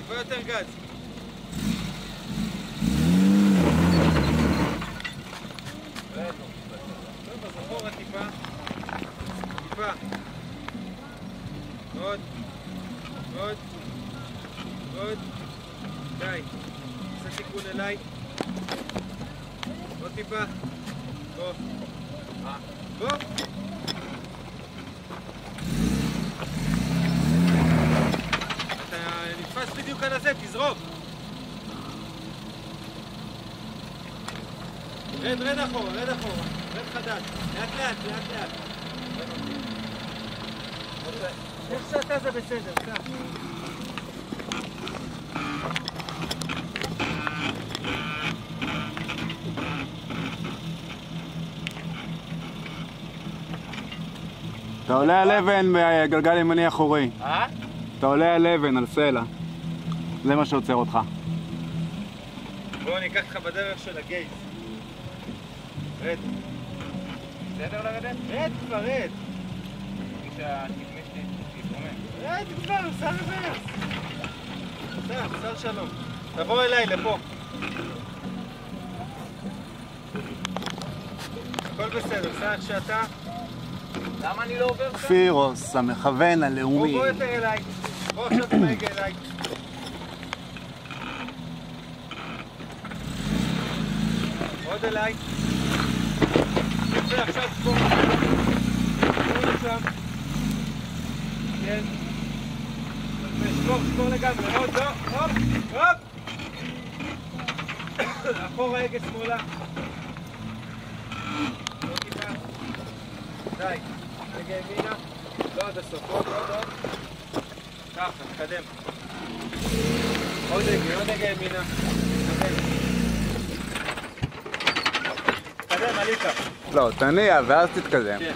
טיפה יותר גז. טוב, אז אחורה טיפה. טיפה. עוד. עוד. עוד. די. עושה תיקון אליי. עוד טיפה. בוא. בוא. אתה נתפס בדיוק על הזה, תזרוק. רד אחורה, רד חדש. לאט לאט. איך שאתה זה בסדר, סע. אתה עולה על אבן בגלגל ימני אחורי. אתה עולה על אבן, על סלע. זה מה שעוצר אותך. בוא אני אקח לך בדרך של הגייט. רד. בסדר לרדת? רד כבר, רד. רד כבר, סע רוורס. סע שלום. תבוא אליי, לפה. הכל בסדר, סע איך שאתה. למה אני לא עובר כאן? כפירוס, המכוון הלאומי. בוא יותר אליי. בוא עכשיו תמייג אליי. עוד אליי. יפה, עכשיו ספור. ספור לשם. כן. ספור לגמרי. עוד, לא. הופ. אחורה הגה שמאלה. עוד טיפה. די. הגה ימינה. לא עד הסוף. עוד. ככה, תקדם. עוד הגה ימינה. תקדם, עלית. לא, תניע ואז תתקדם. כן.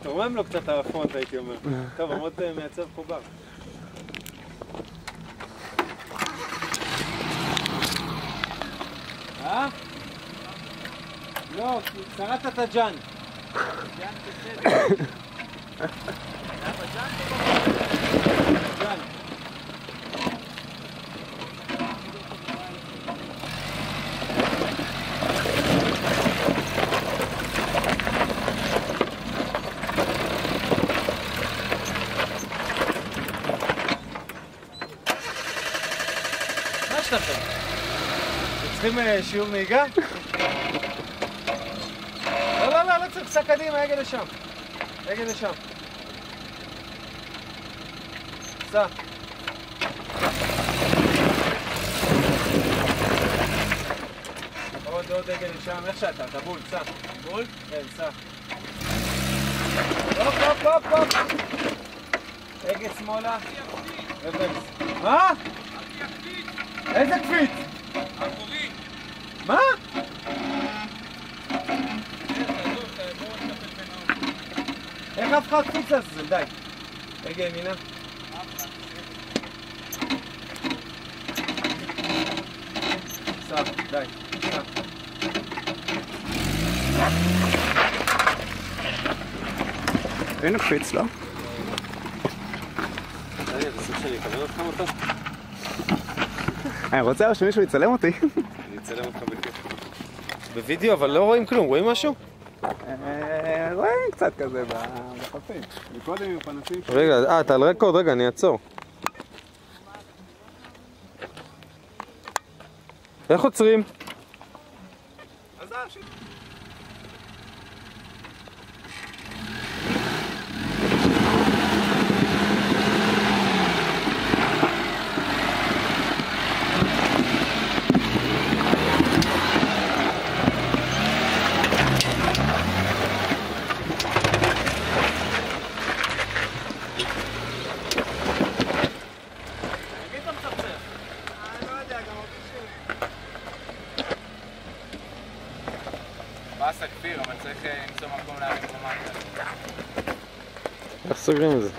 תורם לו קצת הרפונט, הייתי אומר. טוב, עמוד מייצב חובר. לא, שרדת את הג'אן. ג'אן בסדר. למה ג'אן? ג'אן. מה יש לכם? צריכים שיעור נהיגה? לא צריך, סע קדימה, הגה לשם. סע. עוד הגה לשם, איך שאתה, בול, סע. בול? כן, סע. הופ. הגה שמאלה. מה? איזה קפיץ? אחורי. מה? איך אף אחד קפיץ לזה? די. רגע ימינה. סע, די. סע. אין קפיץ, לא? אתה רוצה שאני אקבל אותך מטוס? אני רוצה שמישהו יצלם אותי. אני אצלם אותך בכיף. בווידאו, אבל לא רואים כלום, רואים משהו? רואים קצת כזה בחופים. מקודם עם פנסים... רגע, אתה על רקורד, רגע, אני אעצור. איך עוצרים? באסה כפיר, אבל צריך למצוא מקום להרים למטה. איך סוגרים את זה?